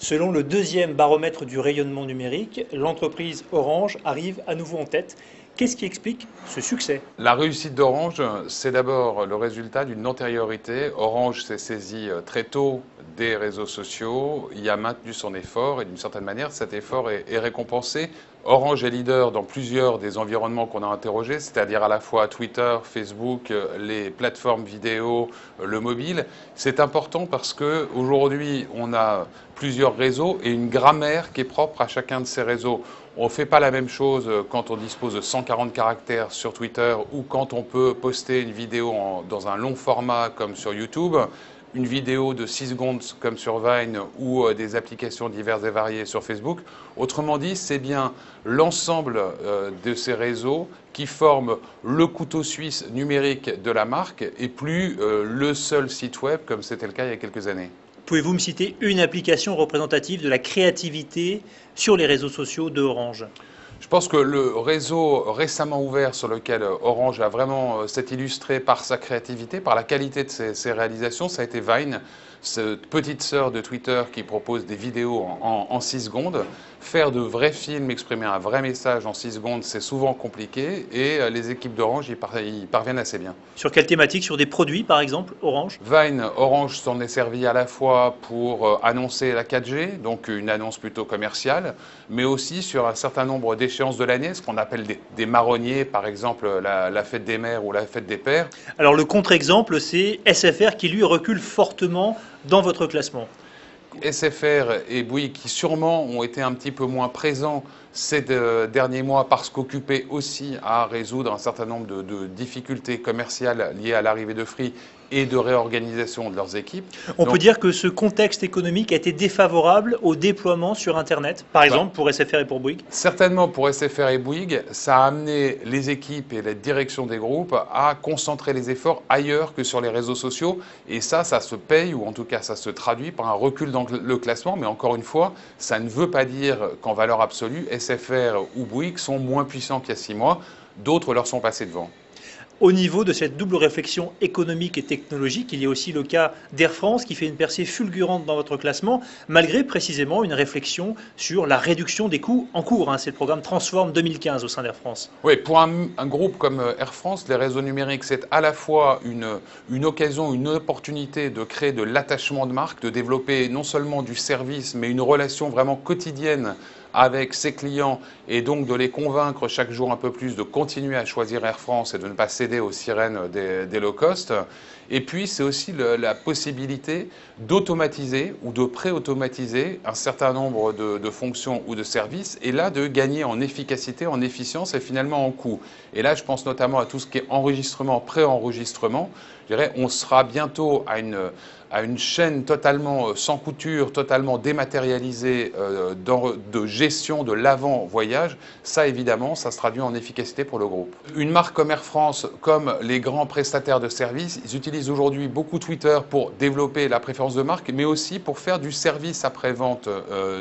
Selon le deuxième baromètre du rayonnement numérique, l'entreprise Orange arrive à nouveau en tête. Qu'est-ce qui explique ce succès? La réussite d'Orange, c'est d'abord le résultat d'une antériorité. Orange s'est saisi très tôt des réseaux sociaux, il a maintenu son effort et d'une certaine manière, cet effort est récompensé. Orange est leader dans plusieurs des environnements qu'on a interrogés, c'est-à-dire à la fois Twitter, Facebook, les plateformes vidéo, le mobile. C'est important parce qu'aujourd'hui, on a plusieurs réseaux et une grammaire qui est propre à chacun de ces réseaux. On ne fait pas la même chose quand on dispose de 140 caractères sur Twitter ou quand on peut poster une vidéo dans un long format comme sur YouTube, une vidéo de 6 secondes comme sur Vine ou des applications diverses et variées sur Facebook. Autrement dit, c'est bien l'ensemble de ces réseaux qui forment le couteau suisse numérique de la marque et plus le seul site web comme c'était le cas il y a quelques années. Pouvez-vous me citer une application représentative de la créativité sur les réseaux sociaux de Orange? Je pense que le réseau récemment ouvert sur lequel Orange a vraiment s'est illustré par sa créativité, par la qualité de ses réalisations, ça a été Vine, cette petite sœur de Twitter qui propose des vidéos en 6 secondes. Faire de vrais films, exprimer un vrai message en 6 secondes, c'est souvent compliqué et les équipes d'Orange y parviennent assez bien. Sur quelle thématique? Sur des produits par exemple, Orange? Vine, Orange s'en est servi à la fois pour annoncer la 4G, donc une annonce plutôt commerciale, mais aussi sur un certain nombre d'échéances de l'année, ce qu'on appelle des marronniers, par exemple la fête des mères ou la fête des pères. Alors le contre-exemple, c'est SFR qui lui recule fortement dans votre classement. SFR et Bouygues qui sûrement ont été un petit peu moins présents ces derniers mois parce qu'occupés aussi à résoudre un certain nombre de difficultés commerciales liées à l'arrivée de Free et de réorganisation de leurs équipes. On peut dire que ce contexte économique a été défavorable au déploiement sur Internet, par exemple pour SFR et pour Bouygues? Certainement pour SFR et Bouygues, ça a amené les équipes et la direction des groupes à concentrer les efforts ailleurs que sur les réseaux sociaux. Et ça se paye, ou en tout cas ça se traduit par un recul dans le classement. Mais encore une fois, ça ne veut pas dire qu'en valeur absolue, SFR ou Bouygues sont moins puissants qu'il y a 6 mois. D'autres leur sont passés devant. Au niveau de cette double réflexion économique et technologique, il y a aussi le cas d'Air France qui fait une percée fulgurante dans votre classement, malgré précisément une réflexion sur la réduction des coûts en cours. C'est le programme Transform 2015 au sein d'Air France. Oui, pour un groupe comme Air France, les réseaux numériques, c'est à la fois une occasion, une opportunité de créer de l'attachement de marque, de développer non seulement du service, mais une relation vraiment quotidienne avec ses clients et donc de les convaincre chaque jour un peu plus de continuer à choisir Air France et de ne pas céder aux sirènes des low cost. Et puis c'est aussi la possibilité d'automatiser ou de pré-automatiser un certain nombre de fonctions ou de services et là de gagner en efficacité, en efficience et finalement en coût. Et là je pense notamment à tout ce qui est enregistrement, pré-enregistrement. Je dirais on sera bientôt à une chaîne totalement sans couture, totalement dématérialisée de gestion de l'avant-voyage. Ça, évidemment, ça se traduit en efficacité pour le groupe. Une marque comme Air France, comme les grands prestataires de services, ils utilisent aujourd'hui beaucoup Twitter pour développer la préférence de marque, mais aussi pour faire du service après-vente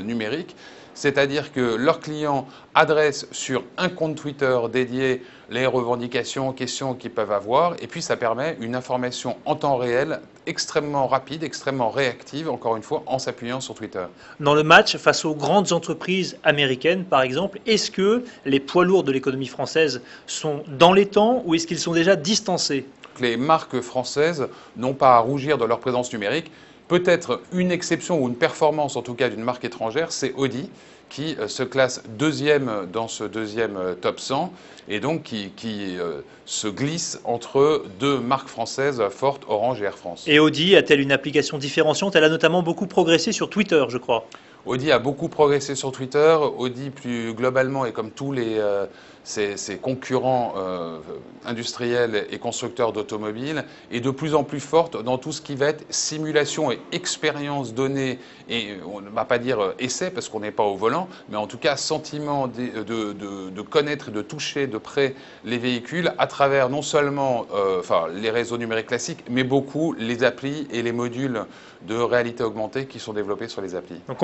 numérique. C'est-à-dire que leurs clients adressent sur un compte Twitter dédié les revendications, questions qu'ils peuvent avoir. Et puis ça permet une information en temps réel extrêmement rapide, extrêmement réactive, encore une fois, en s'appuyant sur Twitter. Dans le match face aux grandes entreprises américaines, par exemple, est-ce que les poids lourds de l'économie française sont dans les temps ou est-ce qu'ils sont déjà distancés? Les marques françaises n'ont pas à rougir de leur présence numérique. Peut-être une exception ou une performance, en tout cas d'une marque étrangère, c'est Audi, qui se classe deuxième dans ce deuxième top 100 et donc qui se glisse entre deux marques françaises fortes, Orange et Air France. Et Audi a-t-elle une application différenciante? Elle a notamment beaucoup progressé sur Twitter, je crois. Audi a beaucoup progressé sur Twitter. Audi, plus globalement, et comme tous ses concurrents industriels et constructeurs d'automobiles, est de plus en plus forte dans tout ce qui va être simulation et expérience donnée. Et on ne va pas dire essai parce qu'on n'est pas au volant, mais en tout cas sentiment de connaître et de toucher de près les véhicules à travers non seulement les réseaux numériques classiques, mais beaucoup les applis et les modules de réalité augmentée qui sont développés sur les applis. Donc,